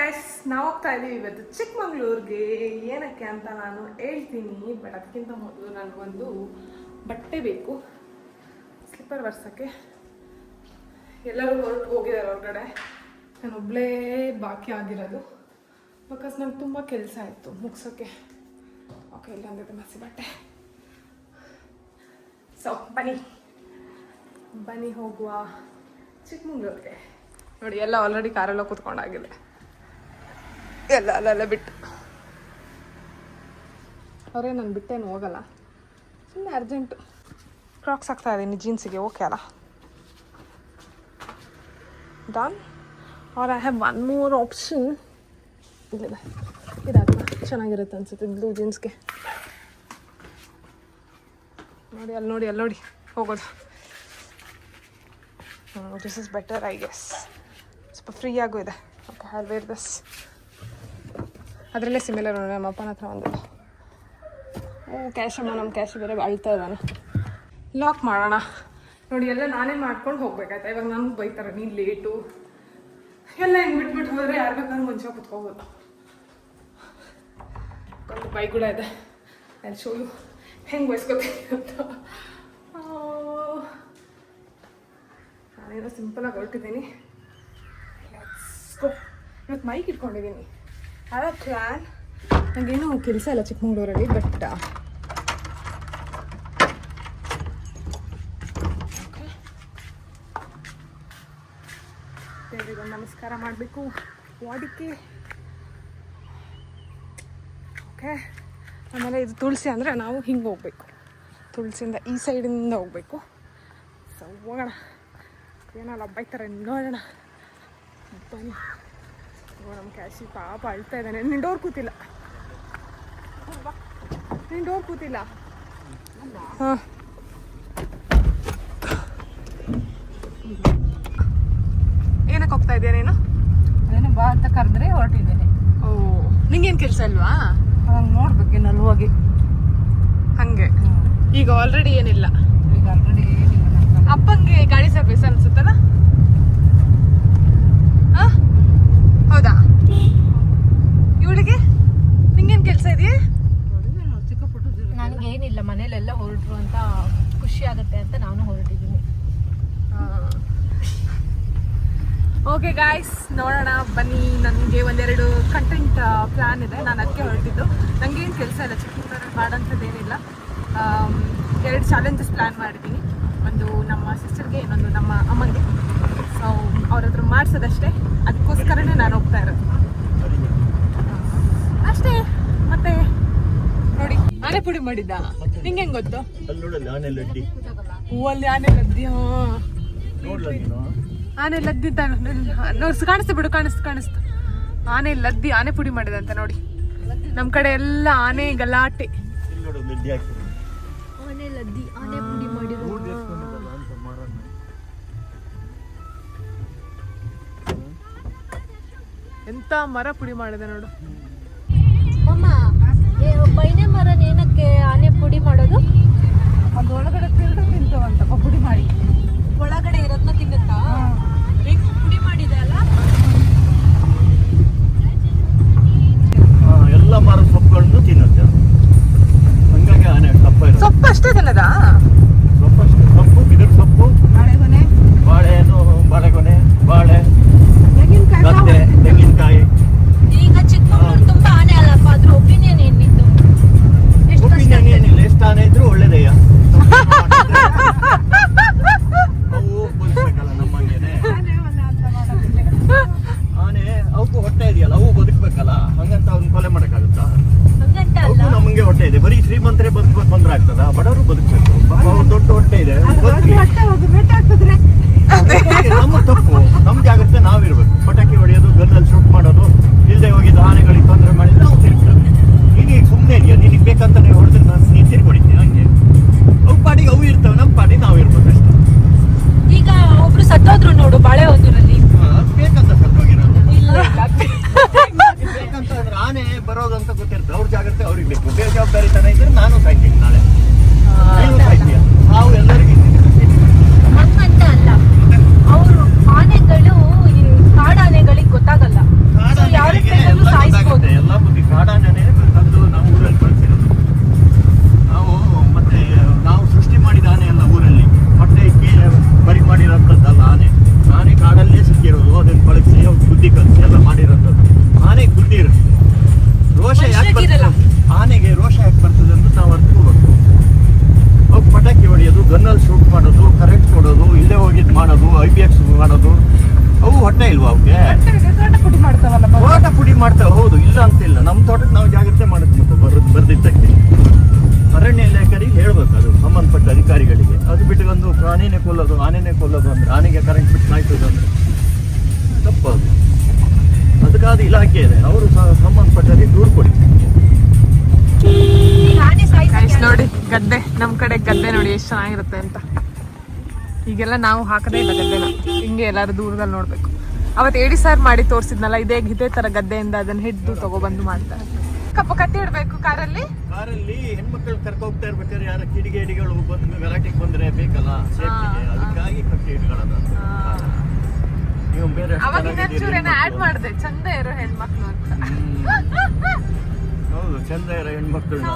Guys, ನಾವು ಹೋಗ್ತಾ ಇದ್ದೀವಿ ಇವತ್ತು ಚಿಕ್ಕಮಂಗ್ಳೂರಿಗೆ. ಏನಕ್ಕೆ ಅಂತ ನಾನು ಹೇಳ್ತೀನಿ, ಬಟ್ ಅದಕ್ಕಿಂತ ಮೊದಲು ನನಗೊಂದು ಬಟ್ಟೆ ಬೇಕು, ಸ್ಲಿಪ್ಪರ್ ಬರ್ಸೋಕ್ಕೆ. ಎಲ್ಲರೂ ಹೋಗಿದ್ದಾರೆ ಹೊರಗಡೆ, ನಾನು ಒಬ್ಬಳೇ ಬಾಕಿ ಆಗಿರೋದು ಬಿಕಾಸ್ ನಂಗೆ ತುಂಬ ಕೆಲಸ ಇತ್ತು ಮುಗಿಸೋಕ್ಕೆ. ಓಕೆ, ಇಲ್ಲ ಅಂದಿದ್ದೆ ಮಸಿ ಬಟ್ಟೆ. ಸೊ ಬನ್ನಿ ಹೋಗುವ ಚಿಕ್ಕಮಂಗ್ಳೂರಿಗೆ. ನೋಡಿ, ಎಲ್ಲ ಆಲ್ರೆಡಿ ಕಾರೆಲ್ಲ ಕೂತ್ಕೊಂಡಾಗಿದೆ, ಎಲ್ಲ ಅಲ್ಲೆಲ್ಲ ಬಿಟ್ಟು. ಅವರೇ ನಾನು ಬಿಟ್ಟೇನು ಹೋಗಲ್ಲ, ಸುಮ್ಮನೆ ಅರ್ಜೆಂಟು. ಕ್ರಾಕ್ಸ್ ಆಗ್ತಾ ಇದ್ದೀನಿ ಜೀನ್ಸಿಗೆ, ಓಕೆ ಅಲ್ಲ? Done. Or I have one more option. ಇಲ್ಲಿದೆ, ಇದಾಗ್ತಾ ಚೆನ್ನಾಗಿರುತ್ತೆ ಅನ್ಸುತ್ತೆ ಬ್ಲೂ ಜೀನ್ಸ್ಗೆ. ನೋಡಿ ಅಲ್ಲಿ ನೋಡಿ ಹೋಗೋದು. This is better I guess. ಸ್ವಲ್ಪ ಫ್ರೀ ಆಗೂ ಇದೆ. Okay, I wear this. ಅದರಲ್ಲೇ ಸಿಮಿಲರ್ ನೋಡಿ, ನಮ್ಮ ಅಪ್ಪನ ಹತ್ರ ಒಂದು. ಕ್ಯಾಶಮ್ಮ, ನಮ್ಮ ಕ್ಯಾಶ್ ಬೇರೆ ಅಳ್ತಾ ಇದ್ದಾನೆ. ಲಾಕ್ ಮಾಡೋಣ. ನೋಡಿ, ಎಲ್ಲ ನಾನೇ ಮಾಡ್ಕೊಂಡು ಹೋಗ್ಬೇಕಾಯ್ತಾ. ಇವಾಗ ನನಗೆ ಬೈತಾರೆ, ನೀನು ಲೇಟು ಎಲ್ಲ ಹೆಂಗೆ ಬಿಟ್ಬಿಟ್ಟು ಹೋದರೆ ಯಾರು ಬೇಕಾದ್ರೂ ಮುಂಚೆ ಕುತ್ಕೋಬೋದು. ಒಂದು ಬೈಕ್ ಕೂಡ ಇದೆ, ಅಲ್ಲಿ ಶೋ ಯು ಹೆಂಗೆ ಬಯಸ್ಕೋತೀನಿ ಅಂತ. ನಾನೇನೋ ಸಿಂಪಲಾಗಿ ಹೊರಟಿದ್ದೀನಿ. ಇವತ್ತು ಮೈಕ್ ಇಟ್ಕೊಂಡಿದ್ದೀನಿ. ಅದ ಪ್ಲ್ಯಾನ್. ನನಗೇನು ಕೆಲಸ ಇಲ್ಲ ಚಿಕ್ಕಮಂಗ್ಳೂರಲ್ಲಿ, ಬಟ್ ದೇವರಿಗೆ ನಮಸ್ಕಾರ ಮಾಡಬೇಕು ವಾಡಿಕೆ. ಓಕೆ, ಆಮೇಲೆ ಇದು ತುಳಸಿ ಅಂದರೆ ನಾವು ಹಿಂಗೆ ಹೋಗ್ಬೇಕು, ತುಳಸಿಯಿಂದ ಈ ಸೈಡಿಂದ ಹೋಗ್ಬೇಕು. ಸೊ ಹೋಗೋಣ, ಏನಲ್ಲ ಬೈತಾರೆ ನೋಡೋಣ. ಬನ್ನಿ. ನಮ್ಮ ಕ್ಯಾಶಿ ಪಾಪ ಅಳ್ತಾ ಇದ್ದಾನೆ. ನಿನ್ನ ಡೋರ್ ಕೂತಿಲ್ಲ, ನಿನ್ನ ಡೋರ್ ಕೂತಿಲ್ಲ. ಹಾಂ, ಏನಕ್ಕೆ ಹೋಗ್ತಾ ಇದೆಯಾ ನೀನು? ಅದೇನು ಬಾ ಅಂತ ಕರೆದ್ರೆ ಹೊರಟಿದ್ದೇನೆ. ಓ, ನಿಂಗೇನು ಕೆಲಸ ಅಲ್ವಾ? ನೋಡ್ಬೇಕೇನು ಅಲ್ಲಿ ಹೋಗಿ. ಹಾಗೆ ಈಗ ಆಲ್ರೆಡಿ ಏನಿಲ್ಲ. ಈಗ ಆಲ್ರೆಡಿ ಏನಿಲ್ಲ. ಅಪ್ಪಂಗೆ ಗಾಡಿ ಸರ್ವಿಸ್ ಅನ್ಸುತ್ತಲ್ಲ? ಹಾಂ, ಹೌದಾ? ಇವಳಿಗೆ ನಿಂಗೇನು ಕೆಲಸ ಇದೆಯಾ? ನನಗೇನಿಲ್ಲ, ಮನೇಲೆಲ್ಲ ಹೊರಟ್ರು ಅಂತ ಖುಷಿ ಆಗುತ್ತೆ ಅಂತ ನಾನು ಹೊರಟಿದ್ದೀನಿ. ಓಕೆ ಗಾಯ್ಸ್, ನೋಡೋಣ ಬನ್ನಿ. ನನಗೆ ಒಂದೆರಡು ಕಂಟೆಂಟ್ ಪ್ಲ್ಯಾನ್ ಇದೆ, ನಾನು ಅದಕ್ಕೆ ಹೊರಟಿದ್ದು. ನನಗೇನು ಕೆಲಸ ಇಲ್ಲ ಚಿಕ್ಕಮಂಗ್ಳೂರಲ್ಲಿ, ಮಾಡೋಂಥದ್ದೇನಿಲ್ಲ. 2 ಚಾಲೆಂಜಸ್ ಪ್ಲ್ಯಾನ್ ಮಾಡಿದ್ದೀನಿ. ಒಂದು ನಮ್ಮ ಸಿಸ್ಟರ್ಗೆ, ಇನ್ನೊಂದು ನಮ್ಮ ಅಮ್ಮಂಗೆ. ಸೊ ಅವ್ರ ಹತ್ರ ಮಾಡಿಸೋದಷ್ಟೇ, ಅದಕ್ಕೋಸ್ಕರನೇ ನಾನು ಹೋಗ್ತಾ ಇರೋದು ಅಷ್ಟೇ. ಮತ್ತೆ ನೋಡಿ, ಆನೆ ಪುಡಿ ಮಾಡಿದ್ದ. ನಿಂಗೆ ಹೆಂಗೆ ಗೊತ್ತು? ಹೂವಲ್ಲಿ ಆನೆ ಲದ್ದಿ. ಹಾಂ, ಆನೆ ಲದ್ದಿ ನೋಡಿ, ಕಾಣಿಸ್ತು ಬಿಡು, ಕಾಣಿಸ್ತು. ಆನೆ ಲದ್ದಿ, ಆನೆ ಪುಡಿ ಮಾಡಿದಂತೆ ನೋಡಿ. ನಮ್ಮ ಕಡೆ ಎಲ್ಲ ಆನೆ ಗಲಾಟೆ. ಆನೆ ಲದ್ದಿ, ಆನೆ ಪುಡಿ ಮಾಡಿರೋ. ಎಂತ ಮರ ಪುಡಿ ಮಾಡಿದೆ ನೋಡು. ಅಮ್ಮ, ಬೈನೆ ಮರನ ಏನಕ್ಕೆ ಆನೆ ಪುಡಿ ಮಾಡೋದು? ಅದು ಒಳಗಡೆ ತಿಂತವಂತ ಪುಡಿ ಮಾಡಿ. ಒಳಗಡೆ ಇರೋದನ್ನ ತಿನ್ನುತ್ತಾ? ಪುಡಿ ಮಾಡಿದೆ ಅಲ್ಲ. ಎಲ್ಲ ಮರ ಸೊಪ್ಪುಗಳನ್ನು ತಿನ್ನುತ್ತೆ, ಹಂಗಾಗಿ ಆನೆ ಕಪ್ಪ ಇರುತ್ತೆ. ಸೊಪ್ಪು ಅಷ್ಟೇ ತಿನ್ನದ? ಸೊಪ್ಪು, ಬಿದಿರು ಸೊಪ್ಪು, ಬಾಳೆಗೊನೆ, ಬಾಳೆಗೊನೆ, ಬಾಳೆ, ಗದ್ದೆ, ತೆಂಗಿನಕಾಯಿ. ಈಗ ಚಿಕ್ಕಮಂಗ್ಳೂರು ತುಂಬಾ ಆನೆ ಅಲ್ಲಪ್ಪ, ಅದ್ರ ಒಪಿನಿಯನ್ ಏನಿತ್ತು? ಒಪಿನಿಯನ್ ಏನಿಲ್ಲ, ಎಷ್ಟು ಆನೆ ಇದ್ರು ಒಳ್ಳೇದಯ್ಯ. ಅವು ಬದುಕಬೇಕಲ್ಲ ನಮ್ಮಂಗೇನೆ. ಆನೆ ಅವಕ್ಕೂ ಹೊಟ್ಟೆ ಇದೆಯಲ್ಲ, ಅವು ಬದುಕಬೇಕಲ್ಲ, ಹಂಗಂತ ಅವ್ನ ಕೊಲೆ ಮಾಡಕ್ಕಾಗುತ್ತಾ? ಅವಕ್ಕೂ ನಮಗೆ ಹೊಟ್ಟೆ ಇದೆ. ಬರೀ ಶ್ರೀಮಂತರೇ ಬದುಕಬೇಕು ಬಂದ್ರೆ ಆಗ್ತದ? ಬಡವರು ಬದುಕಬೇಕು. ದೊಡ್ಡ ಹೊಟ್ಟೆ ಇದೆ, ನಮ್ಮ ತಪ್ಪು, ನಮ್ ಜಾಗ್ರತೆ ನಾವಿರ್ಬೇಕು. ಪಟಾಕಿ ಹೊಡೆಯೋದು, ಗನ್ನಲ್ಲಿ ಶೂಟ್ ಮಾಡೋದು, ಇಲ್ಲದೆ ಹೋಗಿದ್ದು ಆನೆಗಳಿಗೆ ತೊಂದರೆ ಮಾಡಿದ್ರೆ ನಾವು ತಿರ್ಗ್ತೇವೆ. ನೀನೀಗ ಸುಮ್ಮನೆ ಇದೆಯಾ? ನಿನಗೆ ಬೇಕಂತ ನೀವು ಹೊಡೆದ್ರೆ ನೀನು ತಿರ್ಕೊಡಿದ್ಯಾ? ಹಂಗೆ ಅವು ಪಾಡಿಗೆ ಅವು ಇರ್ತವೆ, ನಮ್ಮ ಪಾಡಿಗೆ ನಾವು ಇರ್ಬೇಕು ಅಷ್ಟೇ. ಈಗ ಒಬ್ರು ಸತ್ತೋದ್ರು ನೋಡು, ಬಾಳೆ ಹೋದ್ರಲ್ಲಿ. ಅದು ಬೇಕಂತ ಸತ್ತೋಗಿರೋದು ಬೇಕಂತ ಅಂದ್ರೆ ಆನೆ ಬರೋದಂತ ಗೊತ್ತಿರ್ತದೆ, ಅವ್ರ ಜಾಗ್ರತೆ ಅವ್ರಿಗೆ ಬೇಕು. ಬೇಜವಾಬ್ದಾರಿತನ ಇದ್ರೆ ನಾನು ಸಾಯ್ತೀನಿ, ನಾಳೆ ನೀನು ಸಾಯ್ತೀಯ. ನಾವು ಎಲ್ಲರಿಗೂ ಗನ್ನಲ್ಲಿ ಶೂಟ್ ಮಾಡೋದು, ಕರೆಂಟ್ ಕೊಡೋದು, ಇಲ್ಲೇ ಹೋಗಿದ್ದು ಮಾಡೋದು, IPX ಮಾಡೋದು, ಅವು ಹೊಟ್ಟೆ ಇಲ್ವಾ ಅವಕ್ಕೆ? ತೋಟ ಪುಡಿ ಮಾಡ್ತಾವಲ್ಲ ತೋಟ ಪುಡಿ ಮಾಡ್ತಾವೆ, ಹೌದು, ಇಲ್ಲ ಅಂತಿಲ್ಲ. ನಮ್ಮ ತೋಟಕ್ಕೆ ನಾವು ಜಾಗ್ರತೆ ಮಾಡುತ್ತೆ ಬರ್ದಿದ್ದಕ್ಕೆ ಅರಣ್ಯ ಇಲಾಖೆಗೆ ಹೇಳ್ಬೇಕು, ಅದು ಸಂಬಂಧಪಟ್ಟ ಅಧಿಕಾರಿಗಳಿಗೆ. ಅದು ಬಿಟ್ಟುಕೊಂಡು ಪ್ರಾಣಿನೇ ಕೊಲ್ಲೋದು, ಆನೆನೇ ಕೊಲ್ಲೋದು ಅಂದ್ರೆ, ಆನೆಗೆ ಕರೆಂಟ್ ಬಿಟ್ಟು ನಾಯ್ತೋದು ಅಂದ್ರೆ ತಪ್ಪದು. ಅದಕ್ಕಾದ ಇಲಾಖೆ ಇದೆ, ಅವರು ಸಂಬಂಧಪಟ್ಟರಿಗೆ ದೂರು ಕೊಡಿ. ನೋಡಿ ಗದ್ದೆ, ನಮ್ ಕಡೆ ಗದ್ದೆ ನೋಡಿ ಎಷ್ಟು ಚೆನ್ನಾಗಿರುತ್ತೆ ಅಂತ. ಈಗೆಲ್ಲ ನಾವು ಹಾಕದೇ ಇಲ್ಲ ಗದ್ದೆನ, ಹಿಂಗೆ ಎಲ್ಲಾರು ದೂರದಲ್ಲಿ ನೋಡ್ಬೇಕು. ಅವತ್ತು ಏಡಿ ಸಾರ್ ಮಾಡಿ ತೋರಿಸಿದ್ನಲ್ಲ, ಇದೇ ತರ ಗದ್ದೆಯಿಂದ ಅದನ್ನ ಹಿಡಿದು ತಗೊಬಂದು ಮಾಡ್ತಾರೆ. ಕಪ್ಪ ಕತ್ತಿ ಇಡ್ಬೇಕು ಕಾರಲ್ಲಿ ಹೆಣ್ಮಕ್ಳು ಕರ್ಕೊ ಹೋಗ್ತಾ ಇರ್ಬೇಕಾದ್ರೆ ಯಾರ ಕಿಡಿಗೇಡಿಗಳು ಬಂದು ಗಲಾಟೆಗೆ ಬಂದ್ರೆ ಬೇಕಲ್ಲ ಸೇಫ್ಟಿಗೆ, ಅದಕ್ಕಾಗಿ ಕಟ್ಟಿ ಇಟ್ಕೊಳ್ಳೋದು. ನೀವು ಬೇರೆ ಆಡ್ ಮಾಡಿದೆ ಚಂದ ಇರೋ ಹೆಣ್ಮಕ್ಳು ಅಂತ. ಹೌದು, ಚಂದ ಇರೋ ಹೆಣ್ಮಕ್ಳನ್ನ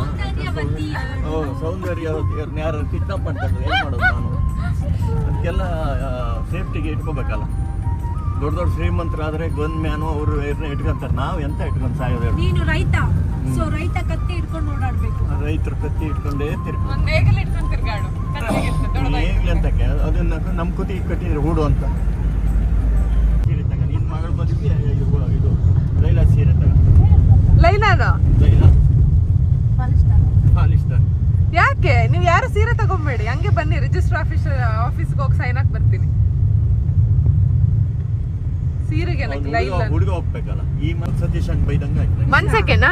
ಸೌಂದರ್ಯ ಯಾರು ಕಿಡ್ನಾಪ್ ಮಾಡ್ತಾರೆ, ಏನ್ ಮಾಡೋದು ನಾನು? ಅದಕ್ಕೆಲ್ಲ ಸೇಫ್ಟಿಗೆ ಇಟ್ಕೋಬೇಕಲ್ಲ. ದೊಡ್ಡ ದೊಡ್ಡ ಶ್ರೀಮಂತರಾದ್ರೆ ಗನ್ ಮ್ಯಾನು ಅವರು ಇಟ್ಕೊಂತಾರೆ, ನಾವು ಎಂತ ಇಟ್ಕೊಂಡು ಸಾಯೋದು? ನೀನು ರೈತ, ಸೊ ರೈತ ಕತ್ತಿ ಇಟ್ಕೊಂಡು ಓಡಾಡ್ಬೇಕು. ರೈತರು ಕತ್ತಿ ಇಟ್ಕೊಂಡೇ ತಿರ್ಗಾಡು. ಅಂತಕ್ಕೆ ಅದನ್ನ ನಮ್ಮ ಕುತಿ ಕಟ್ಟಿದ್ರೆ ಹೂಡು ಅಂತ. ಸೀರೆ ತಗ, ನಿನ್ ಮಗಳ ಬದುಕಿ ಇದು ಲೈಲಾ ಸೀರೆ ತಗ. ಲೈಲಾ ಪಾಲಿಸ್ಟರ್. ಯಾಕೆ ನೀವು ಯಾರು ಸೀರೆ ತಗೊಂಬೇಡಿ, ಹಂಗೆ ಬನ್ನಿ, ರಿಜಿಸ್ಟರ್ ಆಫೀಸ್ಗೆ ಹೋಗಿ ಸೈನ್ ಹಾಕಿ ಬರ್ತೀನಿ. ಸೀರೆಗೆ ಹುಡುಗ ಹೋಗ್ಬೇಕಲ್ಲ, ಈ ಸತೀಶ್ ಹಂಗ್ ಬೈದಂಗ ಮನ್ಸಕ್ಕೆನಾ?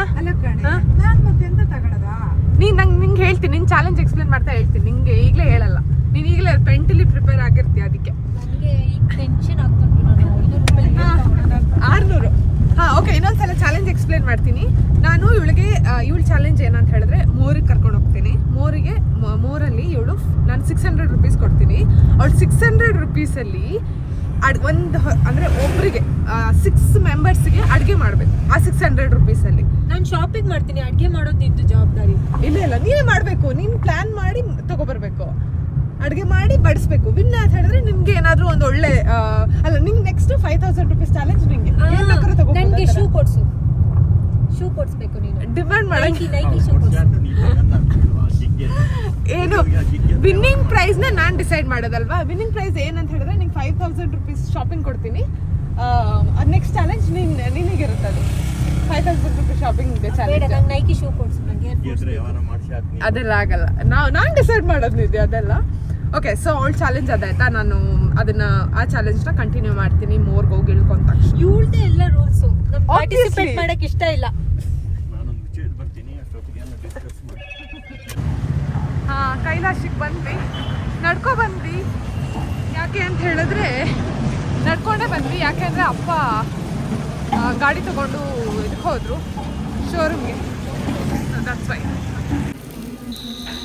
ನಿಂಗೆ ಹೇಳ್ತೀನಿ, ನಿನ್ ಚಾಲೆಂಜ್ ಎಕ್ಸ್ಪ್ಲೇನ್ ಮಾಡ್ತಾ ಹೇಳ್ತೀನಿ. ನಿಂಗೆ ಈಗಲೇ ಹೇಳಲ್ಲ, ನೀನ್ ಈಗಲೇ ಮೆಂಟಲಿ ಪ್ರಿಪೇರ್ ಆಗಿರ್ತೀಯ. ಅದಕ್ಕೆ ನನಗೆ ಈಗ ಟೆನ್ಷನ್ ಆಗ್ತದೆ. 600. ಓಕೆ, ಇನ್ನೊಂದ್ಸಲ ಚಾಲೆಂಜ್ ಎಕ್ಸ್ಪ್ಲೇನ್ ಮಾಡ್ತೀನಿ. ನಾನು ಇವಳಿಗೆ ಇವಳ ಚಾಲೆಂಜ್ ಏನಂತ ಹೇಳಿದ್ರೆ, ಮೋರಿಗೆ ಕರ್ಕೊಂಡು ಹೋಗ್ತೀನಿ. ಮೋರಲ್ಲಿ ಇವಳು ನಾನು 600 ರೂಪೀಸ್ ಕೊಡ್ತೀನಿ. ಅವಳು 600 ರೂಪೀಸಲ್ಲಿ ಅಂದ್ರೆ ಒಬ್ಬರಿಗೆ 6 ಮೆಂಬರ್ಸ್ಗೆ ಅಡುಗೆ ಮಾಡ್ಬೇಕು. ಆ 600 ರೂಪೀಸಲ್ಲಿ ನಾನು ಶಾಪಿಂಗ್ ಮಾಡ್ತೀನಿ, ಅಡುಗೆ ಮಾಡೋದು ನಿಂದು ಜವಾಬ್ದಾರಿ. ಇಲ್ಲ ನೀನೇ ಮಾಡ್ಬೇಕು. ನೀನ್ ಪ್ಲಾನ್ ಮಾಡಿ ತಗೊಬರ್ಬೇಕು, ಅಡುಗೆ ಮಾಡಿ ಬಡಿಸ್ಬೇಕು. ವಿನ್ ಅಂತ ಹೇಳಿದ್ರೆ ನಿಮ್ಗೆ ಏನಾದ್ರು ಒಂದು ಒಳ್ಳೆ ಅಲ್ಲ, ನಿಂಗೆ ನೆಕ್ಸ್ಟ್ 5000 ರೂಪೀಸ್ ಚಾಲೆಂಜ್. ನಿಂಗೆ ನನಗೆ ಶೂ ಕೊಡ್ಸ್ಬೇಕು. ನೀನು ಡಿಮಾಂಡ್ ಮಾಡಕ್ಕೆ ನೈಕಿ ಶೂ ಏನು ವಿನ್ನಿಂಗ್ ಪ್ರೈಸ್ ನ ನಾನ್ ಡಿಸೈಡ್ ಮಾಡೋದಲ್ವಾ? ವಿನ್ನಿಂಗ್ ಪ್ರೈಸ್ ಏನಂತ ಹೇಳಿದ್ರೆ ನಿಂಗೆ 5000 ರೂಪೀಸ್ ಶಾಪಿಂಗ್ ಕೊಡ್ತೀನಿ. ನೆಕ್ಸ್ಟ್ ಚಾಲೆಂಜ್ ನಿನಗಿರುತ್ತೆ, ಅದು 5000 rupees shopping challenge. Nike shoe ಕೊಡ್ಸು ನನಗೆ. ಅದೆಲ್ಲ ಆಗಲ್ಲ, ನಾನ್ ಡಿಸೈಡ್ ಮಾಡೋದಿದೆ ಅದೆಲ್ಲ. ಓಕೆ, ಸೊ ಅವಳ ಚಾಲೆಂಜ್ ಅದಾಯ್ತಾ? ನಾನು ಆ ಚಾಲೆಂಜ್ನ ಕಂಟಿನ್ಯೂ ಮಾಡ್ತೀನಿ. ಮೋರ್ಗೆ ಹೋಗಿ ಇಳ್ಕೊಂಡ ತಕ್ಷಣ ಇವಳದೇ ಎಲ್ಲ ರೂಲ್ಸು ಪಾರ್ಟಿಸಿಪೇಟ್ ಮಾಡಕ್ಕೆ ಇಷ್ಟ ಇಲ್ಲ. ಕೈಲಾಶಿಗೆ ಬಂದ್ವಿ, ನಡ್ಕೊ ಬಂದ್ವಿ. ಯಾಕೆ ಅಂತ ಹೇಳಿದ್ರೆ ನಡ್ಕೊಂಡೇ ಬಂದ್ವಿ. ಯಾಕೆಂದರೆ ಅಪ್ಪ ಗಾಡಿ ತಗೊಂಡು ಇದಕ್ಕೆ ಹೋದ್ರು ಶೋರೂಮ್ಗೆ. That's why.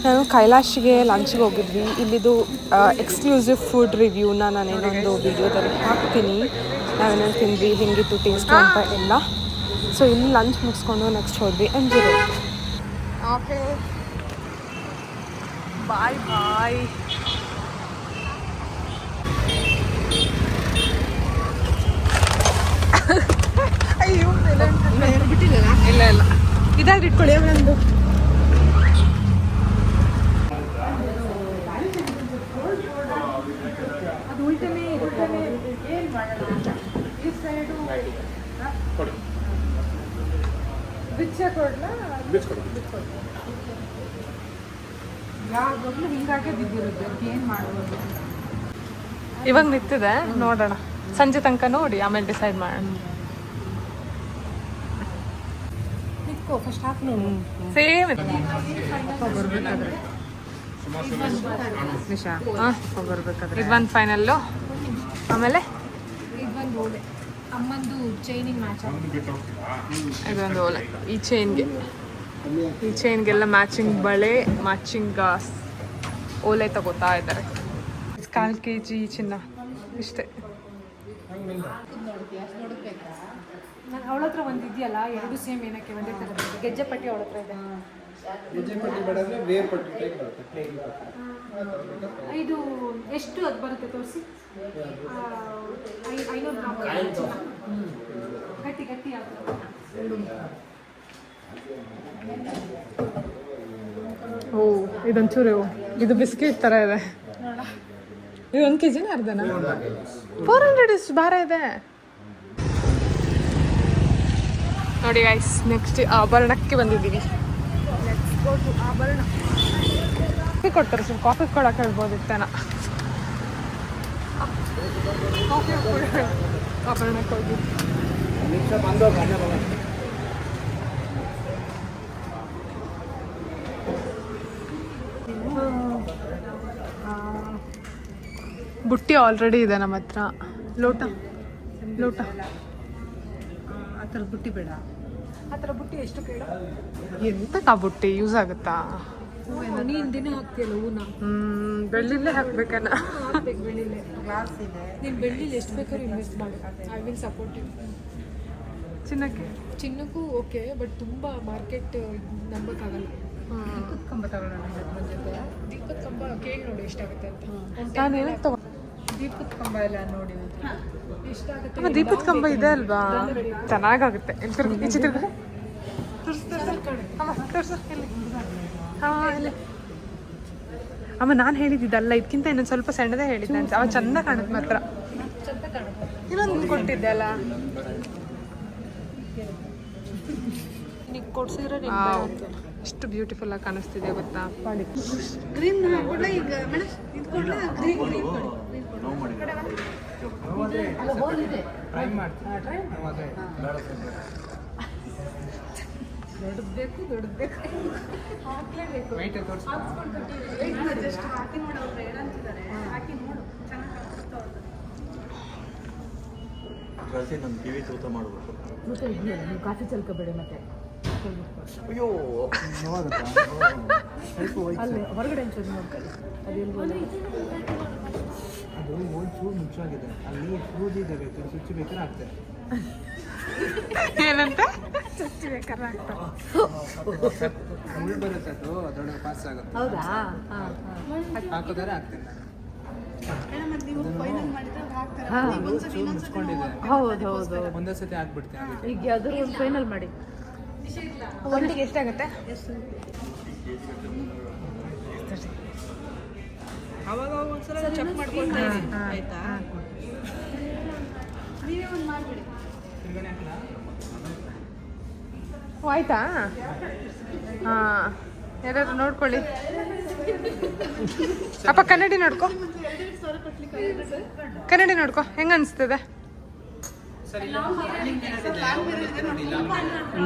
ನಾನು ಕೈಲಾಶಿಗೆ ಲಂಚ್ಗೆ ಹೋಗಿದ್ವಿ. ಇಲ್ಲಿದು ಎಕ್ಸ್ಕ್ಲೂಸಿವ್ ಫುಡ್ ರಿವ್ಯೂನ ನಾನು ಇನ್ನೊಂದು ವಿಡಿಯೋದಲ್ಲಿ ಹಾಕ್ತೀನಿ. ನಾವೇನೇನು ತಿಂದ್ವಿ, ಹೆಂಗಿತ್ತು ಟೇಸ್ಟು ಅಂತ ಎಲ್ಲ. ಸೊ ಇಲ್ಲಿ ಲಂಚ್ ಮುಗಿಸ್ಕೊಂಡು ನೆಕ್ಸ್ಟ್ ಹೋದ್ವಿ MG ರೋಡ್. ಓಕೆ, ಬಾಯ್ ಬಾಯ್. ಅಯ್ಯೋ ಬಿಟ್ಟಿಲ್ಲ. ಇಲ್ಲ ಇದಾಗಿ ಇಟ್ಕೊಳ್ಳಿ ಒಂದು. ಅದು ಉಲ್ಟನೇ ಏನು ಮಾಡೋಣ. ಈ ಸೈಡು ಬಿಚ್ಚ ಕೊಡ್ಲಾ? ಯಾವಾಗಲೂ ಹಿಂಗಾಗೆ ಬಿದ್ದಿರುತ್ತೆ, ಏನು ಮಾಡ್ಬೋದು. ಇವಾಗ ನಿಂತಿದೆ, ನೋಡೋಣ ಸಂಜೆ ತನಕ ನೋಡಿ ಆಮೇಲೆ ಡಿಸೈಡ್ ಮಾಡೋಣ. ಫಸ್ಟ್ ಹಾಫ್ ಸೇಮ್ ಬರ್ಬೇಕಾದ್ರೆ ಇದೊಂದು ಫೈನಲ್ಲು. ಆಮೇಲೆ ಇದೊಂದು ಓಲೆ, ಅಮ್ಮಂದು ಚೈನಿಗೆ ಮ್ಯಾಚ್ ಆಗುತ್ತೆ. ಇದೊಂದು ಓಲೆ. ಈ ಚೈನ್ಗೆಲ್ಲ ಮ್ಯಾಚಿಂಗ್ ಬಳೆ, ಮ್ಯಾಚಿಂಗ್ ಓಲೆ ತಗೋತಾ ಇದ್ದಾರೆ. 1/4 kg ಚಿನ್ನ ಇಷ್ಟೇ. ನಾನು ಅವಳ ಹತ್ರ ಒಂದು ಇದೆಯಲ್ಲ, 2 ಸೇಮ್ ಏನಕ್ಕೆ ಒಂದೇ ಥರ ಗೆಜ್ಜೆ ಪಟ್ಟಿ ಅವಳ ಹತ್ರ ಇದೆ. ಇದು ಎಷ್ಟು ಅದು ಬರುತ್ತೆ ತೋರಿಸಿ. 500 ಗ್ರಾಮ್ ಗಟ್ಟಿ ಆಗ್ತದೆ. ಓ ಇದೊಂಚೂರು ಇದು ಬಿಸ್ಕೆಟ್ ಥರ ಇದೆ. ಇದು 1 kg ಅರ್ಧನಾ? 400 ಇಷ್ಟು ಭಾರ ಇದೆ ನೋಡಿ ಗೈಸ್. ನೆಕ್ಸ್ಟ್ ಆಭರಣಕ್ಕೆ ಬಂದಿದ್ದೀವಿ. ಆಭರಣ ಕಾಫಿ ಕೊಡ್ತಾರೆ, ಸ್ವಲ್ಪ ಕಾಫಿ ಕೊಡಕ್ಕೆ ಹೇಳ್ಬೋದಿತ್ತೇನ. ಆಭರಣಕ್ಕೆ ಹೋಗಿ ಬುಟ್ಟಿ ಆಲ್ರೆಡಿ ಇದೆ ನಮ್ಮ ಹತ್ರ. ಲೋಟ ಆ ಥರ ಬುಟ್ಟಿ ಬೇಡ. ಆ ಥರ ಬುಟ್ಟಿ ಎಷ್ಟು ಬೇಡ? ಎಂತಕ್ಕ ಬುಟ್ಟಿ ಯೂಸ್ ಆಗುತ್ತಾ? ನೀನು ದಿನ ಹಾಕ್ತೀಯಲ್ಲ ಹೂನ, ಬೆಳ್ಳಿಲ್ಲೇ ಹಾಕ್ಬೇಕನ್ನ. ಹಾಕ್ಬೇಕು ಬೆಳ್ಳಿಲೆ. ಗ್ಲಾಸ್ ಇದೆ, ನೀನು ಬೆಳ್ಳಿಲಿ ಎಷ್ಟು ಬೇಕಾದ್ರೂ ಇನ್ವೆಸ್ಟ್ ಮಾಡಿ. I will support you. ಚಿನ್ನಕ್ಕೂ ಓಕೆ, ಬಟ್ ತುಂಬ ಮಾರ್ಕೆಟ್ ನಂಬಕ್ಕಾಗಲ್ಲ. ದೀಪದ ಕಂಬ ತಗೊಳ್ಳೋಣ ಜೊತೆ. ದೀಪದ ಕಂಬ ಕೇಳಿ ನೋಡಿ ಎಷ್ಟಾಗುತ್ತೆ ಅಂತ. ನಾನು ಏನಕ್ಕೆ ತಗೋ ದೀಪದ ಕಂಬ ಎಲ್ಲ ನೋಡಿ ಎಷ್ಟಾಗುತ್ತೆ. ದೀಪದ ಕಂಬ ಇದೆ ಅಲ್ವಾ, ಚೆನ್ನಾಗಾಗುತ್ತೆ. ಅಮ್ಮ ನಾನು ಹೇಳಿದ್ದಲ್ಲ, ಇದಕ್ಕಿಂತ ಇನ್ನೊಂದು ಸ್ವಲ್ಪ ಸಣ್ಣದೇ ಹೇಳಿದ್ದೆ ಅಂತ. ಅವ ಚಂದ ಕಾಣುತ್ತೆ ಮಾತ್ರ. ಇನ್ನೊಂದು ಕೊಟ್ಟಿದ್ದೆ ಅಲ್ಲ, ಕೊಡ್ಸಿದ್ರೆ ಎಷ್ಟು ಬ್ಯೂಟಿಫುಲ್ ಆಗಿ ಕಾಣಿಸ್ತಿದೆ ಗೊತ್ತಾ? ಗ್ರೀನ್ ಕೊಡ್ಲಾ ಈಗ ಮೇಡಮ್? ಇದು ಕೊಡ್ಲಾ? ಗ್ರೀನ್ ಗ್ರೀನ್ ಕೊಡಿ. ಅಲ್ಲ ಹೋಲ್ ಇದೆ, ಟ್ರೈ ಮಾಡ್ತೀನಿ. ಟ್ರೈ ಮಾಡಿ. ದೊಡ್ಡಬೇಕು ಹಾಕ್ಲೇಬೇಕು. ವೆಯ್ಟ್ ತೋರಿಸಿ. ವೆಯ್ಟ್ ಮಾಡಿ, ಜಸ್ಟ್ ಹಾಕಿ ನೋಡು. ಅವ್ರು ಏನಂತಿದ್ದಾರೆ ಹಾಕಿ ನೋಡು, ಚೆನ್ನಾಗಿ ಕಾಣಿಸ್ತಾ ಕಳಿಸಿ ನಮ್ಮ ಟಿವಿ ತೂತ ಮಾಡಬೇಕು. ಮತ್ತೆ ಇದೆಯಲ್ಲ, ನೀವು ಕಾಫಿ ಚಲ್ಕೋಬೇಡಿ. ಮತ್ತೆ ಅಯ್ಯೋ ಅಲ್ಲಿ ಹೊರಗಡೆ ಒಂಚೂರು ನೋಡ್ಕೊಳ್ಳಿ. ಅದು ಒಂದು ಚೂರು ಮುಚ್ಚಾಗಿದೆ, ಅಲ್ಲಿ ಫ್ಯೂಸ್ ಇದೆ, ಬೇಕಾದ್ರೆ ಸ್ವಿಚ್ ಬೇಕಾದ್ರೆ ಆಗ್ತದೆ. ಏನಂತ ಚುಚ್ಚಿ ಬೇಕಾದ್ರೆ ಆಗ್ತದೆ. ಮುಳ್ಳು ಬರುತ್ತೆ, ಅದು ಅದರೊಳಗೆ ಪಾಸ್ ಆಗುತ್ತೆ. ಹೌದಾ? ಹಾಕೋದಾರೆ ಆಗ್ತದೆ. ಚೂರು ಮುಚ್ಕೊಂಡಿದೆ, ಹೌದು. ಒಂದೇ ಸತಿ ಹಾಕ್ಬಿಡ್ತೀನಿ. ಈಗ ಯಾವ್ದಾದ್ರು ಒಂದು ಫೈನಲ್ ಮಾಡಿ. ಒಂದಿಗೆ ಎಷ್ಟಾಗುತ್ತೆ? ಅವಾಗ ಒಂದ್ಸಲ ಚೆಕ್ ಮಾಡ್ಕೊಂಡು ಆಯ್ತಾ? ನೀವೇ ಒಂದು ಮಾಡಿಬಿಡಿ. ಆಯ್ತಾ? ಹಾಂ, ಯಾರಾದ್ರು ನೋಡ್ಕೊಳ್ಳಿ. ಅಪ್ಪ ಕನ್ನಡಿ ನೋಡ್ಕೊ, ಕನ್ನಡಿ ನೋಡ್ಕೊ, ಹೆಂಗ ಅನಿಸ್ತದೆ?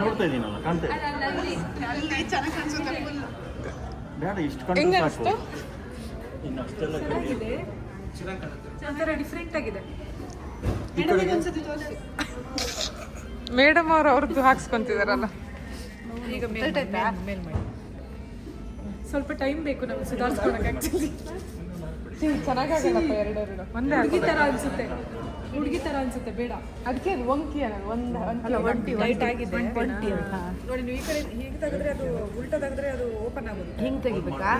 ನೋಡ್ತಾ ಇದ್ದೀನಲ್ಲ, ಕಾಣ್ತಾ ಇದೆ. ಬೇಡ, ಇಷ್ಟು ಹೆಂಗ ಕಂಡು ಅನಿಸ್ತು? ಸಾಕು. ಇನ್ನು ಅಷ್ಟೆಲ್ಲ ಒಂಥರ ಡಿಫ್ರೆಂಟ್ ಆಗಿದೆ. ಈ ಕಡೆಗೆ ಮೇಡಮ್ ಅವ್ರದ್ದು ಹಾಕ್ಸ್ಕೊಂತಿದಾರಲ್ಲ. ಈಗ ಮೇಲ್ ಮಾಡಿ. ಸ್ವಲ್ಪ ಟೈಮ್ ಬೇಕು ನಮ್ಗೆ ಸುಧಾರಿಸ್ಕೊಳಕ್ಕೆ. ಆ್ಯಕ್ಚುಲಿ ಚೆನ್ನಾಗಾಗಲ್ಲಪ್ಪ, ಎರಡೆರಡು ಒಂದೇ ಹುಡುಗಿ ಥರ ಅನ್ಸುತ್ತೆ, ಹುಡುಗಿ ಥರ ಅನ್ಸುತ್ತೆ. ಬೇಡ, ಅದಕ್ಕೆ ಒಂಕಿ ಒಂಟಿ ಲೈಟ್ ಆಗಿದೆ. ನೋಡಿ, ನೀವು ಈ ಕಡೆ ಹೀಗೆ ತೆಗೆದ್ರೆ ಅದು ಉಲ್ಟಾ ತೆಗೆದ್ರೆ ಅದು ಓಪನ್ ಆಗುತ್ತೆ. ಹಿಂಗೆ ತೆಗಿಬೇಕಾ?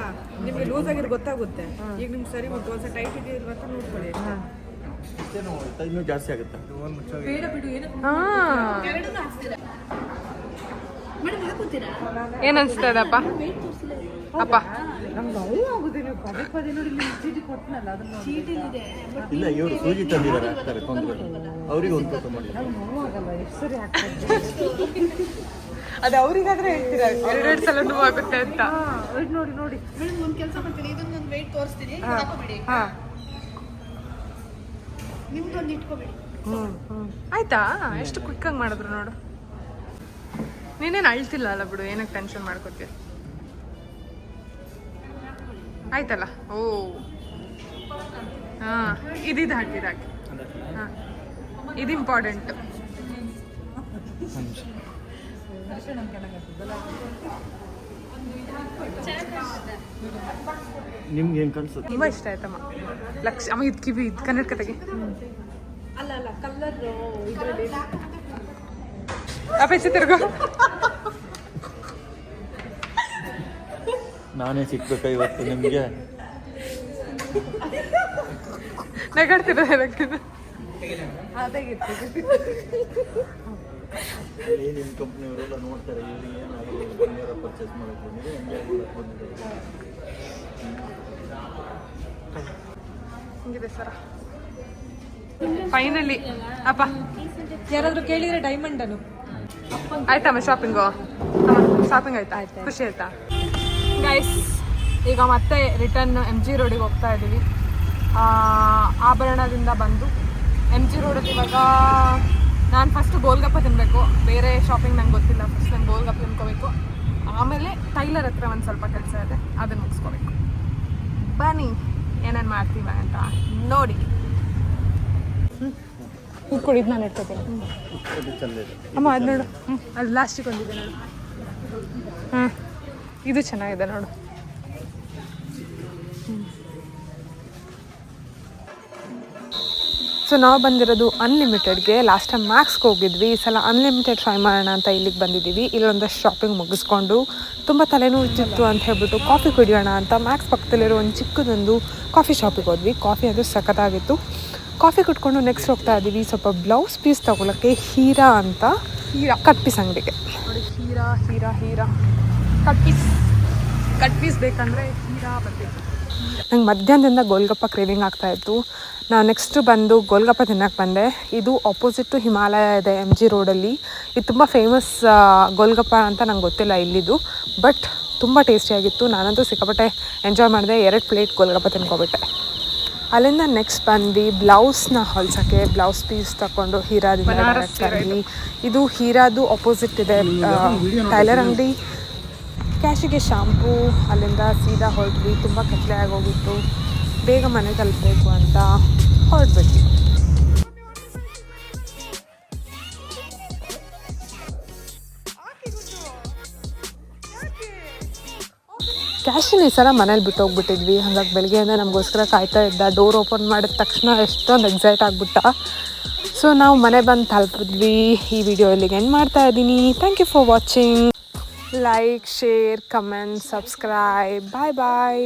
ನಿಮಗೆ ಲೂಸ್ ಆಗಿರೋ ಗೊತ್ತಾಗುತ್ತೆ. ಈಗ ನಿಮ್ಗೆ ಸರಿ ಮತ್ತು ಒಂದು ಟೈಟ್ ಇದೆಯಲ್ವ ಅಂತ ನೋಡ್ಕೊಳ್ಳಿ. ಇಷ್ಟೇನೋ ಇನ್ನೂ ಜಾಸ್ತಿ ಆಗುತ್ತೆ. ಬೇಡ ಬಿಡು, ಏನ್ ಅನ್ಸ್ತದಪ್ಪ ಅಪ್ಪ? ನಮ್ಗೆ ಅಳಿ ಆಗುತ್ತೆ. ನೀವು ಪದೇ ಪದೇ ನೋಡಿ, ಇಲ್ಲಿ ಚೀಟಿ ಕೊಟ್ಟನಲ್ಲ, ಅದನ್ನ ಚೀಟಿಲಿದೆ. ಇಲ್ಲ, ಇವರು ಸೂಜಿ ತಂದಿದ್ದಾರೆ, ಹಾಕ್ತಾರೆ, ತೊಂದರೆ. ಅವ್ರಿಗೆ ಒಂದು ತೂತ ಮಾಡಿ. ನೋವಾಗಲ್ಲ, ಎಷ್ಟು ಸರಿ ಆಗ್ತದೆ. ಅದು ಅವ್ರಿಗಾದ್ರೆ ಹೇಳ್ತೀರ, ಎರಡೆರಡು ಸಲ ನೋವಾಗುತ್ತೆ ಅಂತ. ನೋಡಿ ಮೇಡಮ್, ಒಂದು ಕೆಲಸ ಮಾಡ್ತೀನಿ, ಇದೊಂದು ವೆಯ್ಟ್ ತೋರಿಸ್ತೀನಿ, ನಿಮ್ದೊಂದು ಇಟ್ಕೋಬೇಡಿ. ಆಯ್ತಾ? ಎಷ್ಟು ಕ್ವಿಕ್ ಆಗಿ ಮಾಡಿದ್ರು ನೋಡು. ನೀನೇನು ಅಳ್ತಿಲ್ಲ ಅಲ್ಲ ಬಿಡು, ಏನಕ್ಕೆ ಟೆನ್ಷನ್ ಮಾಡ್ಕೋತೀಯ? ಆಯ್ತಲ್ಲ? ಓ ಹಾಂ, ಇದಿದು ಹಾಕಿದಾಕಿ. ಹಾಂ, ಇದು ಇಂಪಾರ್ಟೆಂಟ್. ನಿಮ್ಗೆ ಏನು ಕನ್ಸುತ್ತೆ? ತುಂಬ ಇಷ್ಟ ಆಯ್ತಮ್ಮ. ಅಮ್ಮ ಇದು ಕಿವಿ, ಇದು ಕನ್ನಡಕ ತೆಗಿ. ಅಲ್ಲ ಕಲರ್ ಇದರಲ್ಲಿ ಅಪೇಕ್ಷೆ ತಿರ್ಗೋ. ನಾನೇ ಸಿಕ್ಬೇಕಾ ಇವತ್ತು ನಿಮಗೆ? ನಗಾಡ್ತಿರೋ ಅದಕ್ಕೆ. ನಿಮ್ಮ ಕಂಪ್ನಿಯವರೆಲ್ಲ ನೋಡ್ತಾರೆ, ಇವ್ರಿಗೆ ಏನಾದರೂ ಬಂದಿರೋ ಪರ್ಚೇಸ್ ಮಾಡೋಕ್ಕೆ ಬಂದಿದೆ, ಎಂಜಾಯ್ ಮಾಡೋಕ್ಕೆ ಬಂದಿದೆ. ಹಿಂಗಿದೆ ಸರ. ಫೈನಲಿ ಅಪ್ಪ ಯಾರಾದ್ರೂ ಕೇಳಿದ್ರೆ ಡೈಮಂಡ್ ಅನ್ನು. ಆಯ್ತಮ್ಮ ಶಾಪಿಂಗು? ಶಾಪಿಂಗ್ ಆಯ್ತಾ? ಖುಷಿ ಆಯ್ತಾ ಗೈಸ್? ಈಗ ಮತ್ತೆ ರಿಟರ್ನ್ MG ರೋಡಿಗೆ ಹೋಗ್ತಾ ಇದ್ದೀವಿ. ಆಭರಣದಿಂದ ಬಂದು MG ರೋಡಲ್ಲಿ ಇವಾಗ ನಾನು ಫಸ್ಟ್ ಗೋಲ್ಗಪ್ಪ ತಿನ್ನಬೇಕು. ಬೇರೆ ಶಾಪಿಂಗ್ ನಂಗೆ ಗೊತ್ತಿಲ್ಲ. ಫಸ್ಟ್ ನಾನು ಗೋಲ್ಗಪ್ಪ ತಿನ್ಕೋಬೇಕು. ಆಮೇಲೆ ಟೈಲರ್ ಹತ್ರ ಒಂದು ಸ್ವಲ್ಪ ಕೆಲಸ ಇದೆ, ಅದನ್ನು ಮುಗಿಸ್ಕೋಬೇಕು. ಬನ್ನಿ ಏನೇನು ಮಾಡ್ತೀವಿ ಅಂತ ನೋಡಿ. ಕುಡಿದು ನಾನು ಇಟ್ಕೋತೀನಿ. ಅಮ್ಮ ಅದು ನೋಡು, ಅಲ್ಲಿ ಲಾಸ್ಟಿಗೆ ಒಂದಿದೆ ನೋಡು. ಇದು ಚೆನ್ನಾಗಿದೆ ನೋಡು. ಸೊ ನಾವು ಬಂದಿರೋದು ಅನ್ಲಿಮಿಟೆಡ್ಗೆ. ಲಾಸ್ಟ್ ಟೈಮ್ ಮ್ಯಾಕ್ಸ್ಗೆ ಹೋಗಿದ್ವಿ. ಈ ಸಲ ಅನ್ಲಿಮಿಟೆಡ್ ಟ್ರೈ ಮಾಡೋಣ ಅಂತ ಇಲ್ಲಿಗೆ ಬಂದಿದ್ದೀವಿ. ಇಲ್ಲೊಂದಷ್ಟು ಶಾಪಿಂಗ್ ಮುಗಿಸ್ಕೊಂಡು ತುಂಬ ತಲೆನೋವು ಇತ್ತಿತ್ತು ಅಂತ ಹೇಳ್ಬಿಟ್ಟು ಕಾಫಿ ಕುಡಿಯೋಣ ಅಂತ ಮ್ಯಾಕ್ಸ್ ಪಕ್ಕದಲ್ಲಿರೋ ಒಂದು ಚಿಕ್ಕದೊಂದು ಕಾಫಿ ಶಾಪಿಗೆ ಹೋದ್ವಿ. ಕಾಫಿ ಅದು ಸಖತ್ತಾಗಿತ್ತು. ಕಾಫಿ ಕುಟ್ಕೊಂಡು ನೆಕ್ಸ್ಟ್ ಹೋಗ್ತಾ ಇದ್ದೀವಿ ಸ್ವಲ್ಪ ಬ್ಲೌಸ್ ಪೀಸ್ ತೊಗೊಳಕ್ಕೆ ಹೀರಾ ಅಂತ ಕಟ್ ಪೀಸ್ ಅಂಗಡಿಗೆ. ನೋಡಿ ಹೀರಾ ಕಟ್ ಪೀಸ್ ಬೇಕಂದರೆ ಹೀರಾ ಬರಬೇಕು. ನಂಗೆ ಮಧ್ಯಾಹ್ನದಿಂದ ಗೋಲ್ಗಪ್ಪ ಕ್ರೇವಿಂಗ್ ಆಗ್ತಾಯಿತ್ತು. ನಾನು ನೆಕ್ಸ್ಟ್ ಬಂದು ಗೋಲ್ಗಪ್ಪ ತಿನ್ನೋಕ್ಕೆ ಬಂದೆ. ಇದು ಆಪೋಸಿಟ್ಟು ಹಿಮಾಲಯ ಇದೆ MG ರೋಡಲ್ಲಿ. ಇದು ತುಂಬ ಫೇಮಸ್ ಗೋಲ್ಗಪ್ಪ ಅಂತ ನಂಗೆ ಗೊತ್ತಿಲ್ಲ ಇಲ್ಲಿದ್ದು, ಬಟ್ ತುಂಬ ಟೇಸ್ಟಿಯಾಗಿತ್ತು. ನಾನಂತೂ ಸಿಕ್ಕಾಪಟ್ಟೆ ಎಂಜಾಯ್ ಮಾಡಿದೆ. 2 ಪ್ಲೇಟ್ ಗೋಲ್ಗಪ್ಪ ತಿನ್ಕೊಬಿಟ್ಟೆ. ಅಲ್ಲಿಂದ ನೆಕ್ಸ್ಟ್ ಬಂದು ಬ್ಲೌಸ್ನ ಹೊಲ್ಸೋಕ್ಕೆ ಬ್ಲೌಸ್ ಪೀಸ್ ತಗೊಂಡು ಹೀರಾದಿಂದ ಬಂದ್ವಿ. ಇದು ಹೀರಾದು ಆಪೋಸಿಟ್ ಇದೆ ಟೈಲರ್ ಅಂಗಡಿ. ಕ್ಯಾಶಿಗೆ ಶಾಂಪೂ. ಅಲ್ಲಿಂದ ಸೀದಾ ಹೊರಟ್ವಿ. ತುಂಬ ಕತ್ಲೆ ಆಗೋಗಿತ್ತು. ಬೇಗ ಮನೆ ತಲುಪಬೇಕು ಅಂತ ಹೊರಟ್ಬಿಟ್ವಿ. ಕ್ಯಾಶಿನ ಈ ಸಲ ಮನೇಲಿ ಬಿಟ್ಟು ಹೋಗ್ಬಿಟ್ಟಿದ್ವಿ. ಹಾಗಾಗಿ ಬೆಳಗ್ಗೆಯಿಂದ ನಮಗೋಸ್ಕರ ಕಾಯ್ತಾ ಇದ್ದ. ಡೋರ್ ಓಪನ್ ಮಾಡಿದ ತಕ್ಷಣ ಎಷ್ಟೊಂದು ಎಕ್ಸೈಟ್ ಆಗಿಬಿಟ್ಟ. ಸೊ ನಾವು ಮನೆ ಬಂದು ತಲುಪಿದ್ವಿ. ಈ ವಿಡಿಯೋ ಇಲ್ಲಿಗೆ ಎಂಡ್ ಮಾಡ್ತಾ ಇದ್ದೀನಿ. Thank you for watching. Like, share, comment, subscribe. Bye bye.